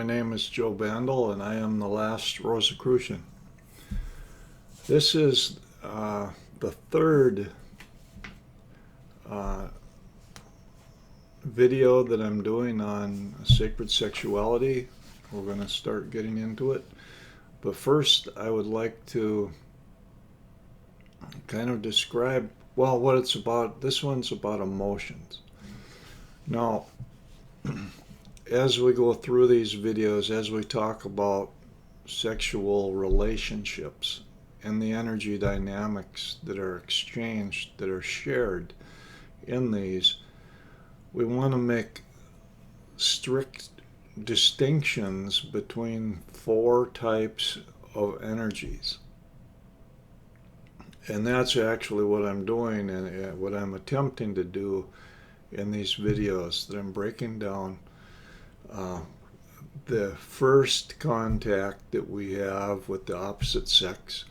name is Joe Bandel, and I am the last Rosicrucian. This is the third video that I'm doing on sacred sexuality. We're going to start getting into it. But first, I would like to kind of describe, well, what it's about. This one's about emotions. Now, as we go through these videos, as we talk about sexual relationships and the energy dynamics that are exchanged, that are shared in these, we want to make strict distinctions between four types of energies. And that's actually what I'm doing and what I'm attempting to do in these videos, that I'm breaking down the first contact that we have with the opposite sex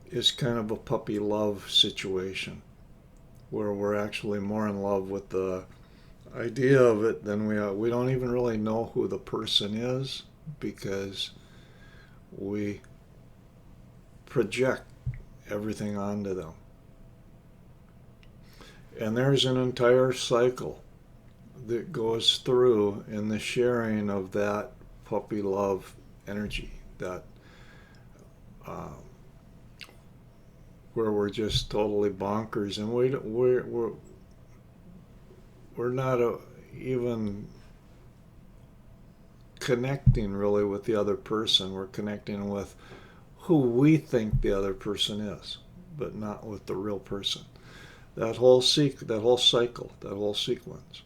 is kind of a puppy love situation, where we're actually more in love with the idea of it than we are. We don't even really know who the person is, because we project everything onto them. And there's an entire cycle that goes through in the sharing of that puppy love energy, that where we're just totally bonkers, and we're not even connecting really with the other person. We're connecting with who we think the other person is, but not with the real person. That whole cycle, that whole sequence.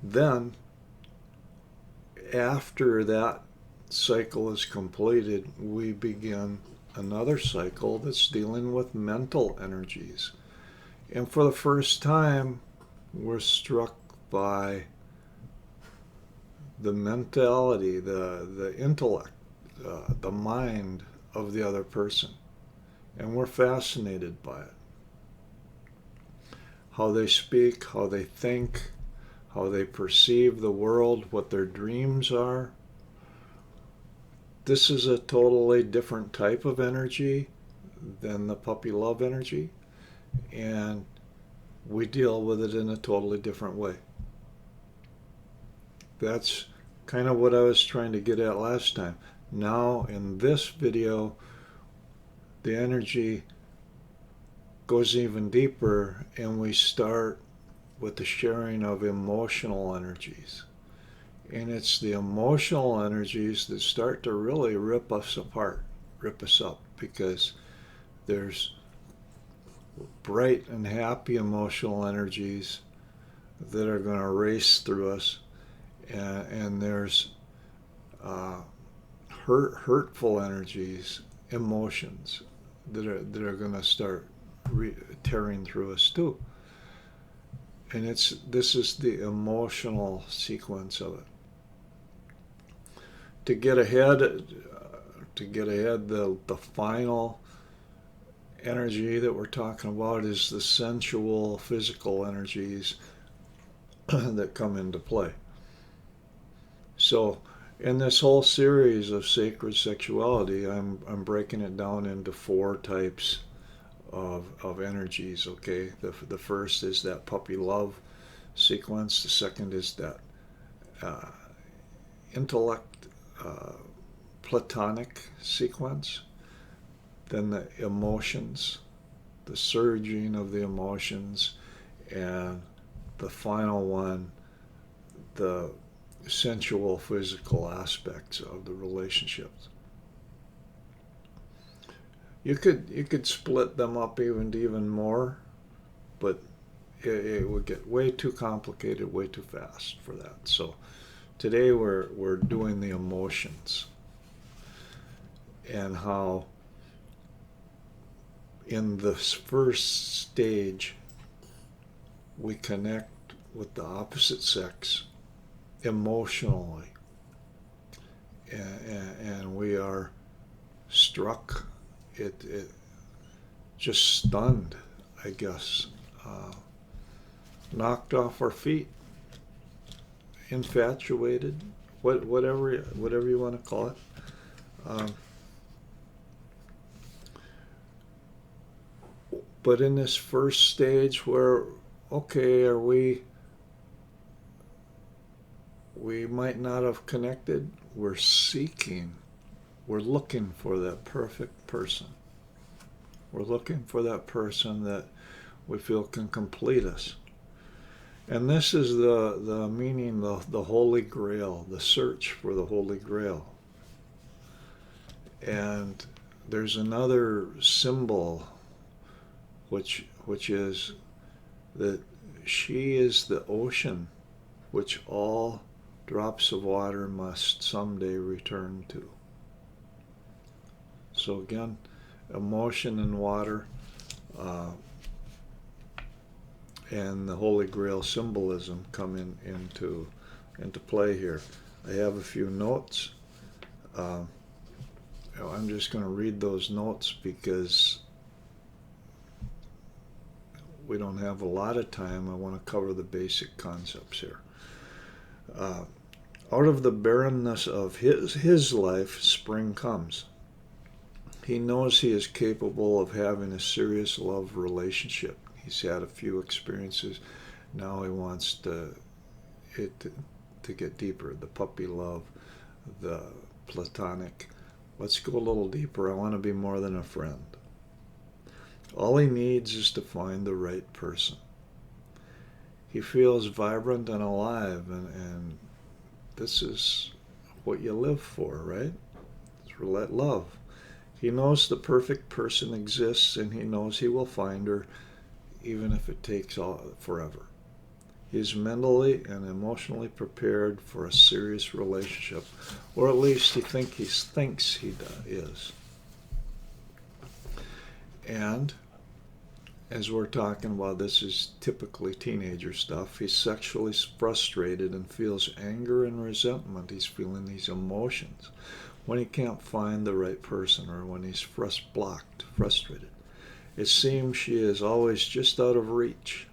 Then, after that cycle is completed, we begin another cycle that's dealing with mental energies. And for the first time, we're struck by the mentality, the intellect, the mind of the other person. And we're fascinated by it. How they speak, how they think, how they perceive the world, what their dreams are. This is a totally different type of energy than the puppy love energy, and we deal with it in a totally different way. That's kind of what I was trying to get at last time. Now, in this video, the energy goes even deeper, and we start with the sharing of emotional energies. And it's the emotional energies that start to really rip us apart, rip us up, because there's bright and happy emotional energies that are going to race through us, and there's hurtful energies, emotions that are going to start tearing through us too. And this is the emotional sequence of it. To get ahead, the final energy that we're talking about is the sensual, physical energies that come into play. So, in this whole series of sacred sexuality, I'm breaking it down into four types of energies. Okay, the first is that puppy love sequence. The second is that intellect, platonic sequence. Then the emotions, the surging of the emotions, and the final one, the sensual, physical aspects of the relationships. You could split them up even more, but it would get way too complicated, way too fast for that. So today we're doing the emotions, and how in this first stage we connect with the opposite sex emotionally, and we are struck, it just stunned, I guess, knocked off our feet, infatuated, whatever you want to call it. But in this first stage where, okay, we might not have connected, we're seeking, we're looking for that perfect person. We're looking for that person that we feel can complete us. And this is the meaning, the Holy Grail, the search for the Holy Grail. And there's another symbol which is that she is the ocean which all drops of water must someday return to. So again, emotion and water, and the Holy Grail symbolism come into play here. I have a few notes. I'm just going to read those notes because we don't have a lot of time. I want to cover the basic concepts here. Out of the barrenness of his life, spring comes. He knows he is capable of having a serious love relationship. He's had a few experiences. Now he wants it to get deeper. The puppy love, the platonic. Let's go a little deeper. I want to be more than a friend. All he needs is to find the right person. He feels vibrant and alive, and this is what you live for, right? It's love. He knows the perfect person exists, and he knows he will find her, even if it takes forever. He is mentally and emotionally prepared for a serious relationship, or at least he thinks he is. And as we're talking about, this is typically teenager stuff. He's sexually frustrated and feels anger and resentment. He's feeling these emotions when he can't find the right person, or when he's frustrated. It seems she is always just out of reach,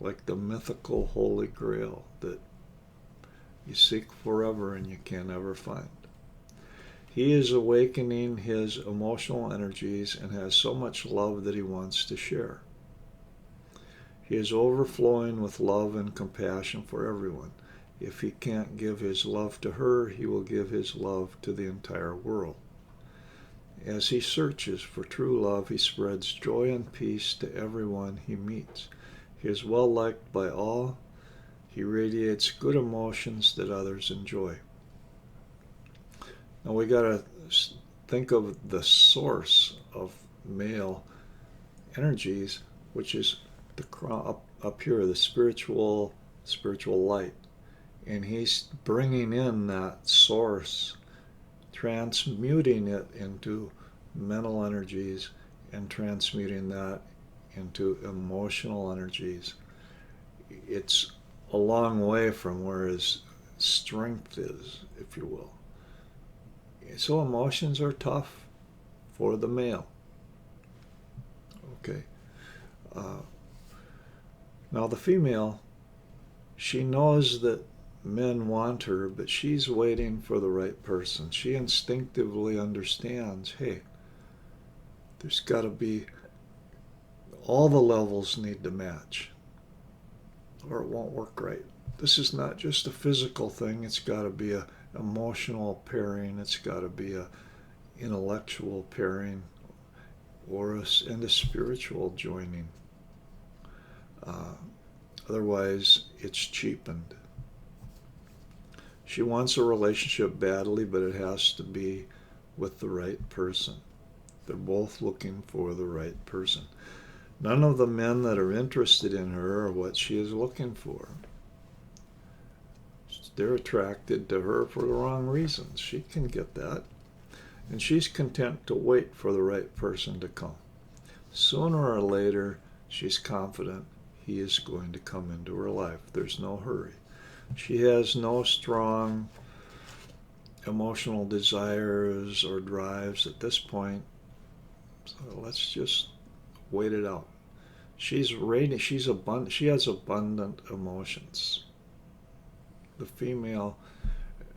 like the mythical Holy Grail that you seek forever and you can't ever find. He is awakening his emotional energies and has so much love that he wants to share. He is overflowing with love and compassion for everyone. If he can't give his love to her, he will give his love to the entire world. As he searches for true love, he spreads joy and peace to everyone he meets. He is well liked by all. He radiates good emotions that others enjoy. Now we got to think of the source of male energies, which is up here, the spiritual light. And he's bringing in that source, transmuting it into mental energies, and transmuting that into emotional energies. It's a long way from where his strength is, if you will. So emotions are tough for the male. Okay. Now the female, she knows that men want her, but she's waiting for the right person. She instinctively understands, hey, there's got to be, all the levels need to match, or it won't work right. This is not just a physical thing. It's got to be a emotional pairing. It's got to be a intellectual pairing, or a spiritual joining. Otherwise, it's cheapened. She wants a relationship badly, but it has to be with the right person. They're both looking for the right person. None of the men that are interested in her are what she is looking for. They're attracted to her for the wrong reasons. She can get that. And she's content to wait for the right person to come. Sooner or later, she's confident he is going to come into her life. There's no hurry. She has no strong emotional desires or drives at this point. So let's just wait it out. She's radiant. She has abundant emotions. The female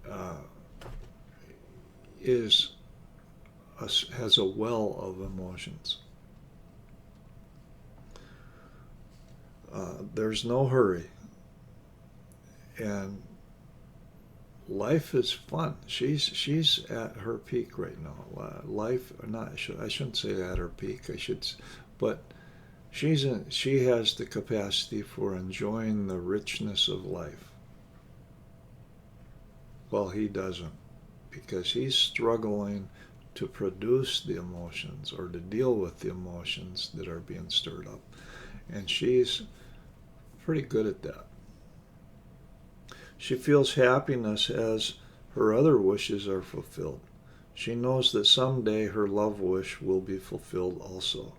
uh, has a well of emotions. There's no hurry, and life is fun. She's at her peak right now. Life, not I shouldn't say at her peak. But she has the capacity for enjoying the richness of life. Well, he doesn't, because he's struggling to produce the emotions or to deal with the emotions that are being stirred up, and she's pretty good at that. She feels happiness as her other wishes are fulfilled. She knows that someday her love wish will be fulfilled also.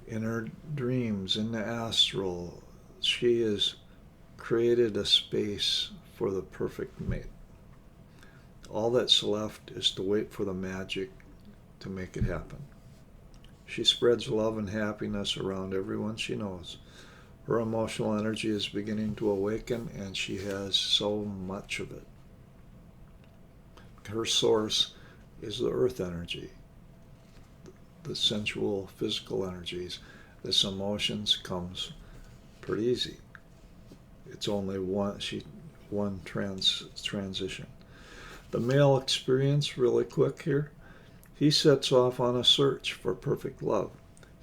In her dreams, in the astral, she has created a space for the perfect mate. All that's left is to wait for the magic to make it happen. She spreads love and happiness around everyone she knows. Her emotional energy is beginning to awaken, and she has so much of it. Her source is the earth energy, the sensual, physical energies. This emotions comes pretty easy. It's only one transition. The male experience, really quick here, he sets off on a search for perfect love.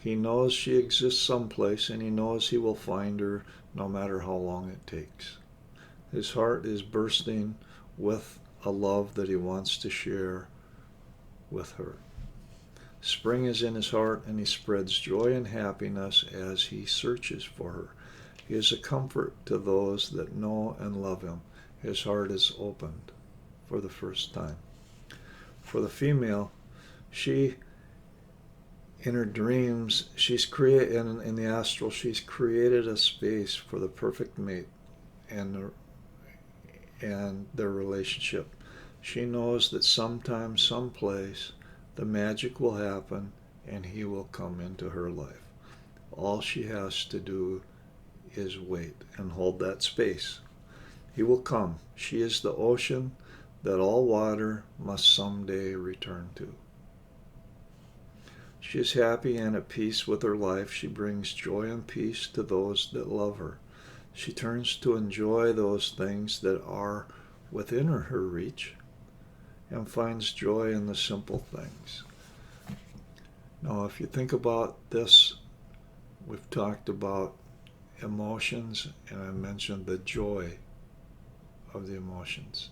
He knows she exists someplace, and he knows he will find her no matter how long it takes. His heart is bursting with a love that he wants to share with her. Spring is in his heart, and he spreads joy and happiness as he searches for her. He is a comfort to those that know and love him. His heart is opened for the first time. For the female, she, in her dreams, in the astral, she's created a space for the perfect mate and their relationship. She knows that sometime, someplace, the magic will happen and he will come into her life. All she has to do is wait and hold that space. He will come. She is the ocean that all water must someday return to. She is happy and at peace with her life. She brings joy and peace to those that love her. She turns to enjoy those things that are within her reach and finds joy in the simple things. Now, if you think about this, we've talked about emotions, and I mentioned the joy of the emotions.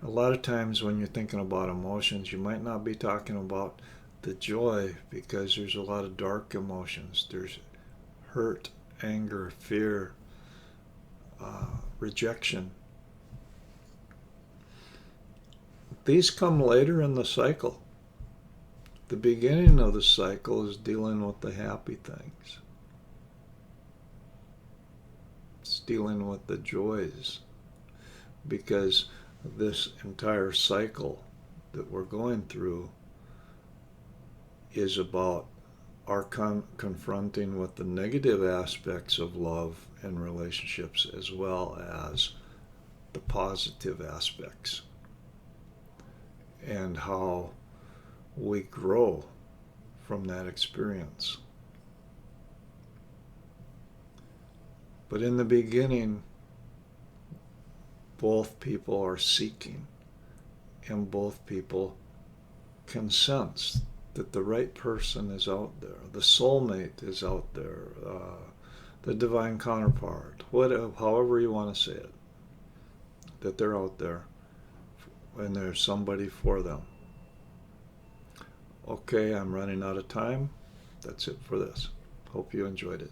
A lot of times when you're thinking about emotions, you might not be talking about the joy, because there's a lot of dark emotions. There's hurt, anger, fear, rejection. These come later in the cycle. The beginning of the cycle is dealing with the happy things. It's dealing with the joys, because this entire cycle that we're going through is about our confronting with the negative aspects of love and relationships, as well as the positive aspects, and how we grow from that experience. But in the beginning, both people are seeking, and both people can sense that the right person is out there, the soulmate is out there, the divine counterpart, however you want to say it, that they're out there and there's somebody for them. Okay, I'm running out of time. That's it for this. Hope you enjoyed it.